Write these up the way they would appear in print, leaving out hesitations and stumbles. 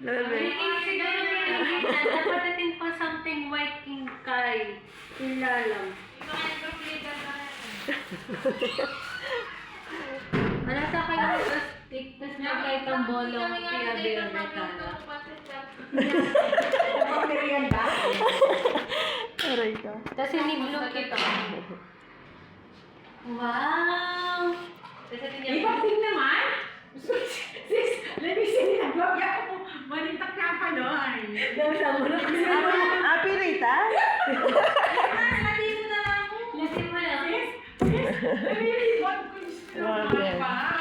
Dapat natin pa something white king kay ilalam. Ano sa kayo stick, tapos nag-light ang bolong pinabira na tala. Merienda. Aray ka. Tapos ini-blue kita. Wow! Tapos natin yung... Ipating naman. Sis, let me see. Nagwagya ako. Malintak na pa noon. Dawsa mo na kasi. Pirita? Lagi mo na lang ako. Lasin mo lang. Sis, nalilibot ko yung Bakit?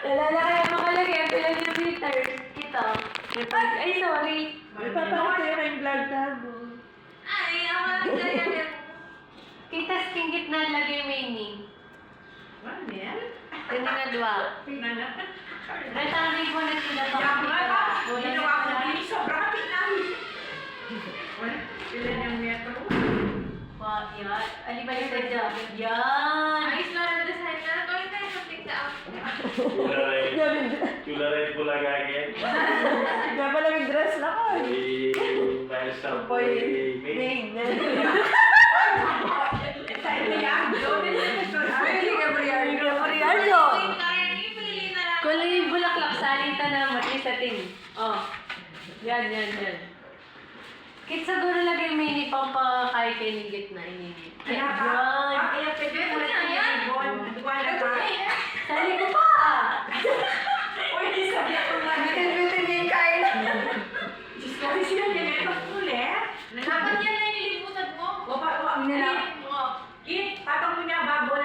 Nalala kaya makalagay ang pilang yung filter. Ito. Ay, sorry. Ipapakita yung kayong vlog tabo. Kita skinggit na lagay yung meaning. Ano yan? Hindi na dua. Tingnan na. Retang ko na sila pa. Wala Ginawa ko na din. Sobrang kapit namin. Wala. Ilan yung metro? Wow, yan. Ali ba yung sadya? Yan! Chula rin po lagagin. Kaya pala may dress na ko. Dahil sa Boy, May. main. Gabriel. Kung yung bulaklak, salita na matli sa ting. Oh. Yan. Kit siguro lagay may ini pang pa kahit kinigit na inini. Yan. Sali ko pa! Bitin yung kain.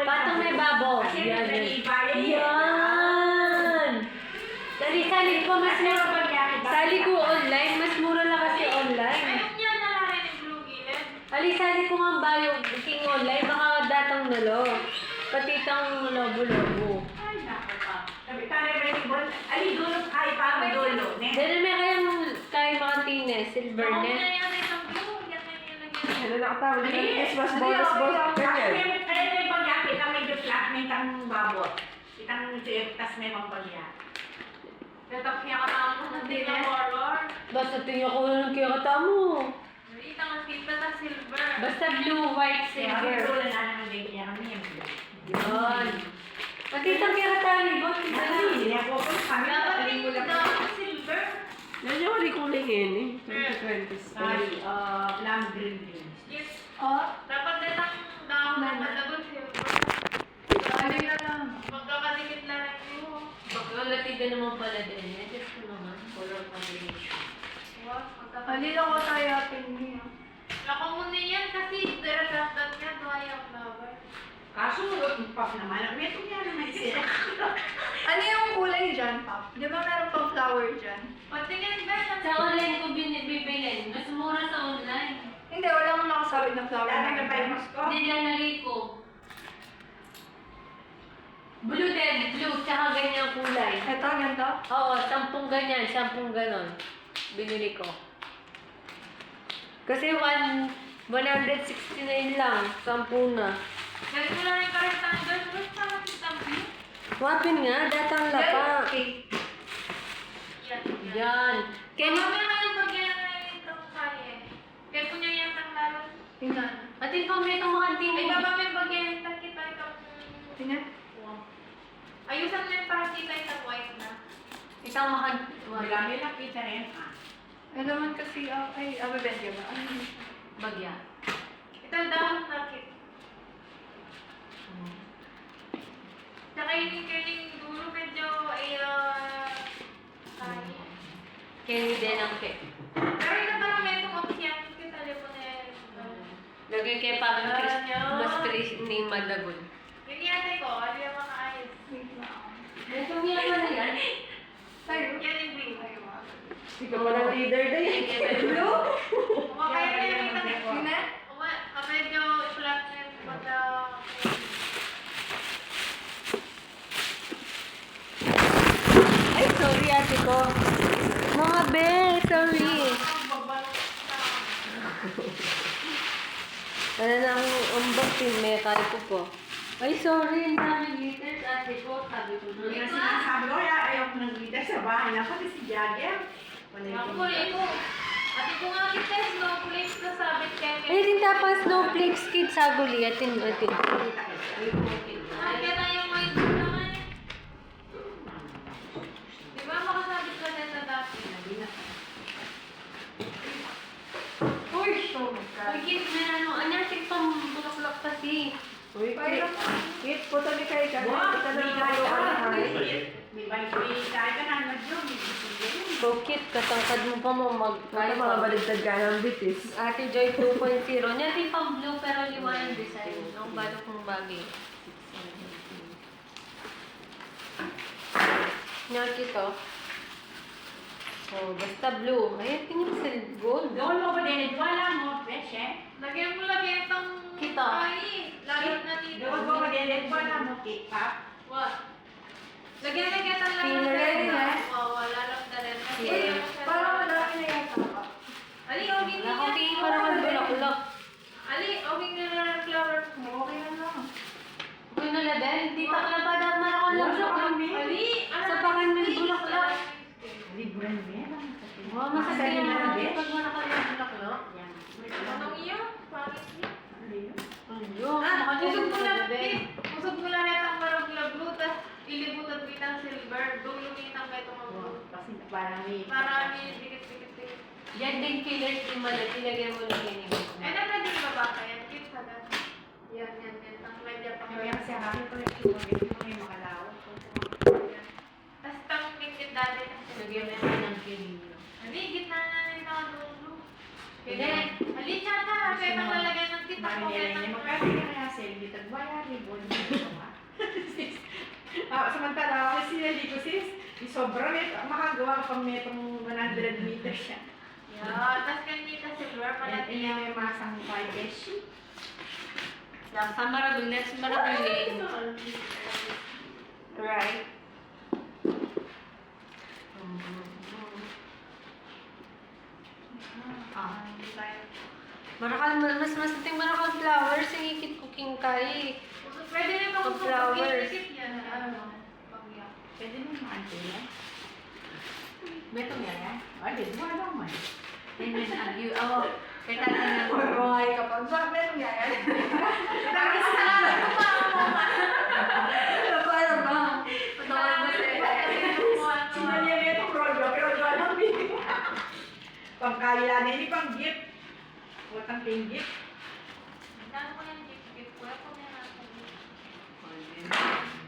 Patong may babo. Yan. Sali ko mas mura. Sali ko online. Mas mura lang kasi online. Sali ko nga ba yung king online. Baka datang nalo. Pati itang lobo-lobo. Dahil may kayang makantines. Silver net. Ano nakatawa? Yes, boss. Ganyan. Basta tingnan ko lang kaya kata mo. Basta blue, white, silver. Yun. Pati itang kaya kata ni Boss. Yan yung wali kong lingin eh. 2020. Lamb green beans. Dapat ditang dahon na madagon siya. Magkakadikit na lang yun. Maglalatigan naman pala din. Just ko naman. Color combination. Kanila ko tayo atin niya. Lako mo na yan kasi dirasatan niya doon yung flower. Kaso, pop naman. May tumya naman siya. Ano yung kulay dyan, Pop? Di ba meron pang flower dyan? Patingin ba? Sa online ko binibilin. Mas mura sa online. Hindi, wala mo nakasabi ng flower. Dami na ba yung mas ko? Nilalagay ko. Blue din. Blue. Tsaka ganyang kulay. Ito, ganito? Oo. 10 ganyan. 10 ganon. Binili ko. Kasi 169 lang. 10 na. Ganito lang yung karitang doon. Ba't parang kitang blue? Wapin nga. Datang lapa. Okay. Yan. Yan. Kaya mamaya nga yung bagyan na itong kaya. Kaya kung yung yan ang lalo. Tingnan. Atin pa may itong mga Ay, tingin. baba may bagyan. Kita itong... Tingnan. Ayusan mo yung parang kita itong white na. Itang mga... Marami lang kita rin. Ano naman kasi, ay, abibedya ba? Bagya. Itong dahon na kit. Tsaka yung dulo medyo ay kaya. Kenny din ang cake. Pero ito parang may itong opsyan kita po na Lagay kay parang mas Chris ni Madagon. yung yate ko, ano yung makaayos? Ito niya na yan. Sa'yo? Yan yung blue. Ikaw walang leader din. Blue? Kaya na yung kita ko. Medyo flat na yung pagka... Ay, sorry ate ko. Mga be, sorry. Ano na ang umbak may kari ko po. Ay, sorry, ang daming glitters ate ko. Sabi ko doon. Jagger sa bahay na pati si Jagger. Ako, ito. Ate ko nga kita, snowflakes na sabit kaya. Ay, din tapos snowflakes kid sa guli. Atin. Kaya tayo may ito naman eh. Di ba makasabit ka din sa dati? Uy, so Ay, kid, may anyatik pang bulaklak kasi. Uy, Kit, puto ni kayo ka. Ito na yung kayo May tayo ka na yun. So, kid, katangkad mo pa mo Ito mga baligtad ka ng bitis. Ate Joy 2.0. Niya din pang blue pero liwa yung design. Ang balok ng bagay. Niya kito. Oh, basta blue. Ay, tingin sa gold. Doon mo ba din? Wala mo, fresh eh. Lagyan mo lagyan itong Kita. Ay, lagyan na dito. Doon mo ba din? Wala mo, cake pop. What? Lagyan ang lang. Feel ready na? Oo, wala lang na rin. Kasi Eh, parang madami na yata ka. Ali, okay na Ako yan. tingin pa naman bulaklak. Ali, okay na lang ang flower mo. Okay na lang. Kung nalabel, hindi pa ka pa dapat ako lang sa Ali, Sa pakan ng bulaklak. Liburan mo yan. Wow, masakit yung mga pag wala ka ng bulaklak. Anong iyo? Pangit niya. Ayun, Usog mo lang, nalabel. usog mo lang itong marag na blue, tapos ilibutan mo itang silver. Dulungin ang itong mga blue. Kasi parang may... Para may dikit-dikit-dikit. Yan din killers din malat. Ilagay mo lang yan. Eh, na pwede ba ba kaya? Cute sa dati. Yan. Ang medya pa Kaya kasi ang akin ko yung sumunod mo may makalawak. Tapos itong dikit dati kasi. Lagyan mo yan ng kiling. Hindi, gitna na rin ako blue. Hindi. Ali, tsaka. Kaya itong lalagay ng kita ko. Kaya Marinilay niya. itong Magkasi ka kaya sa'yo dito. Wala, ribon. Samantala ako sinali ko sis. Sobra makagawa ka pang metong 100 meters siya. Yan. Tapos kanita silver pala. At iya may masang 5 beshi. Sa maragul, next maragul eh. Right? Marakal, mas masating marakal flowers, yung ikit cooking kay. Pwede rin ako Flowers. dikit yan. Ano? Pagyak. Pwede mo maante yan. Beto yan, ha? Ay, di mo alam man. Then yun, agyo, oh, kaya tatangan ko. Roy, kapag ba, meron yan. Tapos na lang. Paano ba? Patawag mo Sinali niya itong Rojo, pero walang video. Pangkala na ini pang gift. Watang ping gift. Dano ko yung gift ko. Ako na lang ako gift.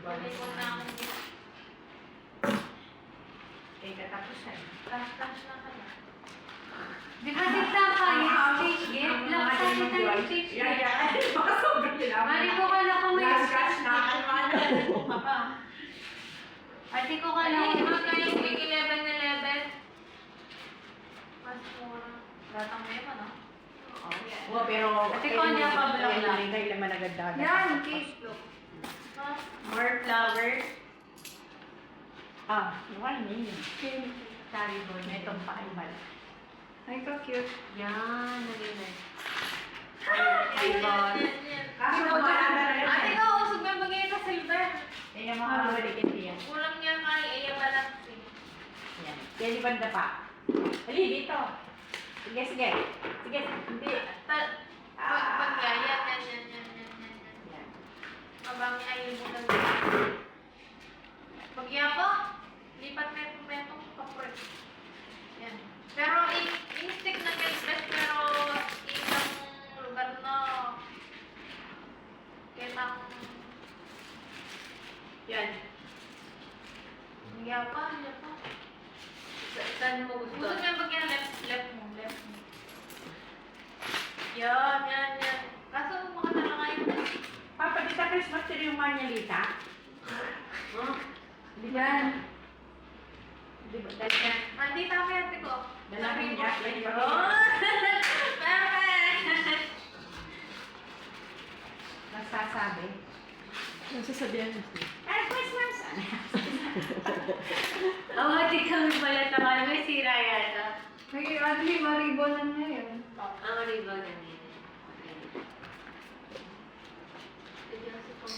Balik ko na akong gift. Eh, katapusan. Last na ka na. Di ba dito ka, yung stage gift? Lang sa kita yung stage Yan, gift. yan. Baka sobrang nila. Mari ko ka lang kung may Last stage cash na. gift. Ka pa. Ate ko ka Ali, lang. mag na yung big 11 na level. Mas mura. Latang mo yun, ano? Oh, pero... Ate ko niya pa block lang. Hindi naman agad-agad. Yan, case look. Mas More flowers. Ah, one million. Sorry, boy. Itong paibal. Ay, so cute. Yan, nalinis. Ay, God. Kaso wala na rin. Ate ko, usog na bagay ka silver. Eh, yung mga malikit yan. Kulang niya nga iya balance eh. Yan. Kaya di banda pa. Hali, dito. Sige, sige. Sige, hindi. Pag-gaya, yan. Yan. Mabang ay limutan. Pag-iya po, lipat na itong metong kapre. Yan. Pero in-stick na kayo best, pero isang lugar na kitang Yan. pag-iya pa. Saan mo gusto? Gusto nga bagay left mo. Yan. Kaso makatala kayo. Papa, dita Christmas tree yung manyalita. Huh? Yan. Di ba? Dahil yan. Andi tama yan, ko. Dalawin niya. Yan yung Oh! Perfect! Nasasabi. Nasasabihan mo siya. Merry Christmas! Oh, ate kami pala taman. May sira yata. May ugly maribonan na yun. Ang riba na niya. Ito yung sa pang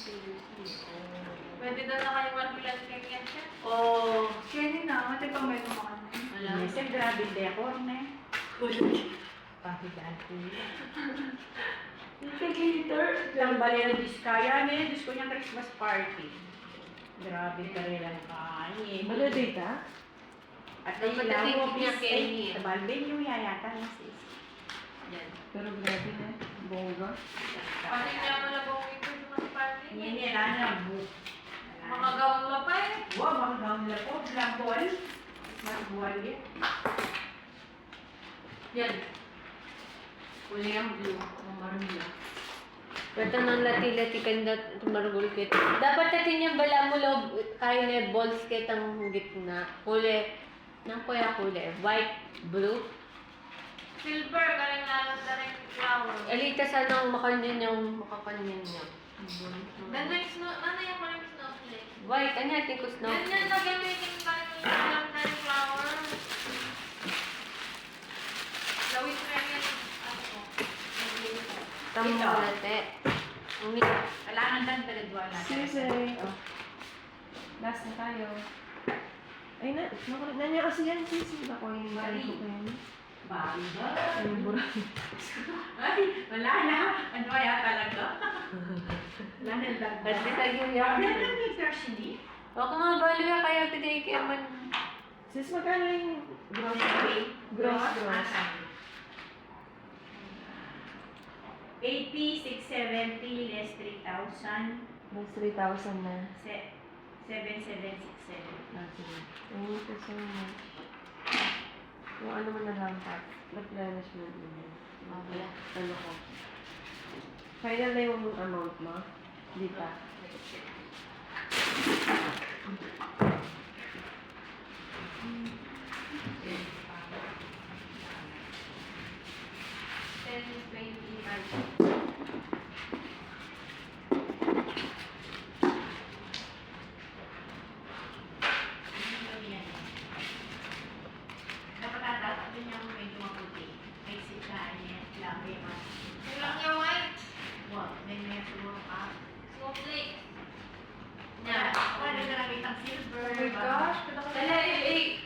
Pwede daw na kayo magbilang ganyan siya. Oh. Kaya na, mati pang may kumakan. Wala. Yes, grabe decor na. Pahigaan ko. Ang bali ng Diskaya niya, Diyos ko niyang Christmas party. Grabe ka rin ang kain. Wala data? At Ang ay pagdating ilaw, niya bis kay ay, Nia. sa Balbin yung yayata na sis. Yan. Pero grabe na. Bongga. Pati niya mo na buong ito sa mga party. Yan yan, ano na book. Mga gawang lapay. Wow, mga gawin na po, black ball. Black ball yan. Yan. Uli ang blue. Ang marula. Ito nang lati-lati kanda tumarugol kit. Dapat natin yung bala mo loob kayo na balls kit ang gitna. Kulay. Nang kuya kulay. White, blue. Silver, galing lalo na rin flower. Alita sana ang makanyan yung makakanyan niya. Then next, ano yung parang snowflake? White, ano natin ko snow? Ganyan na gamitin galing lang na rin flower. Gawin mo yan ako. Tamo Ito. late. Kailangan lang tagadwa na. Sisi. Oh. Last na tayo. Ay na, nandiyan kasi yan, sisi. Ako yung Mali. ko yan. Banda. Ay, bura. Ay, wala na. Ano kaya talaga? Wala na yung dagdag. At kita yung Wala yan. na yung Thursday. Ako nga balo ya kaya pinay kaya man. Sis, magkano yung gross? Gross. AP 670 less 3,000. Mas 3,000 na. 7,767. Ah, sige. Thank you so much. Yung ano mo na lang pa. Replenishment mo na. Oh, wala. Ano ko? Final na yung amount mo? Hindi pa. Dapat tatapos din yung medyo maputi. May sitlaan niya. Labi mas. Kulang yung white. Wow, may siguro ka. Snowflake. Yeah. Paano na lang itang silver? Oh my gosh, pinaka- Wala eh.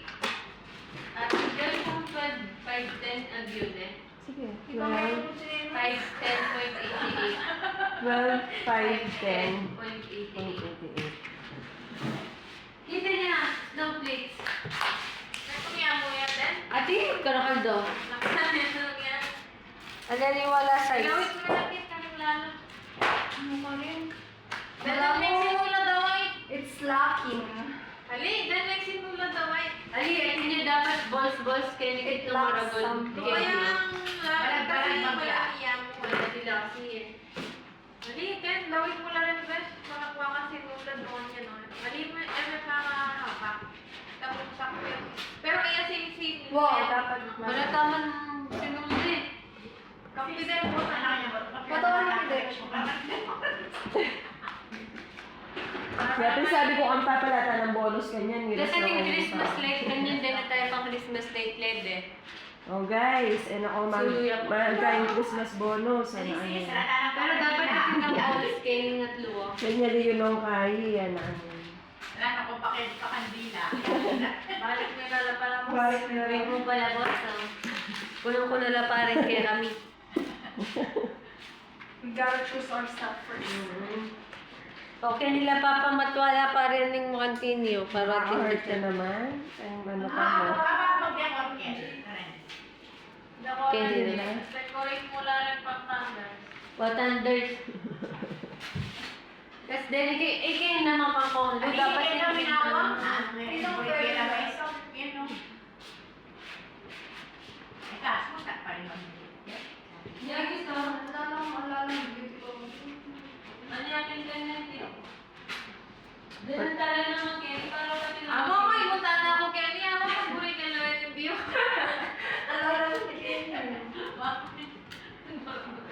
At galing kong 510 ang yun eh. Sige. Di ba meron ko sila yung 510.88. 12, 5, 10. 510.88. Kita niya, snowflakes. Nagpumiyamo yan din. Ate, karakaldo. Nakasan yan yan. Alaliwala size. Gawin mo na lang yan kaming lalo. Ano ka rin? Then may simula daw ay. It's locking. Ali, then may simula daw ay. Ali, ito niya dapat balls kaya nikit na maragol. Kaya yung Balag-balag kasi bagla. wala iyam mo. Wala sila kasi eh. Ali, then lawit mo lang rin best. Makakuha ka simula doon yan. Ali, may nakakahapak. Tapos sakto yun. Pero kaya same. Wow, dapat. Wala taman sinuli. Confident mo na lang yan. Patawan mo Dati sabi ko, ang papalata ng bonus kanyan. Kasi yung Christmas light, ganyan din na tayo pang Christmas light LED eh. Oh guys, ako Suya pa. magkain Christmas bonus. Ano ano. Pero dapat natin ng balls scaling at luwa. Kanya din yun ang kaya. Yan ano. Wala na kung pakandila. Balik mo yung lalapala mo. May mo pala boss. Kunang ko nala parin kay Rami. We gotta choose our stuff first. Okay nila papamatwala pa rin ng continue para Hurt ka tingnan. naman. Ang ano pa mo. Okay, Decorate nila. decorate mo lang rin pang thunder. What thunders? Kasi din, ikay naman pang kondo. Dapat yung Yeah, gusto. Ano yung ganyan dito? Ganun talaga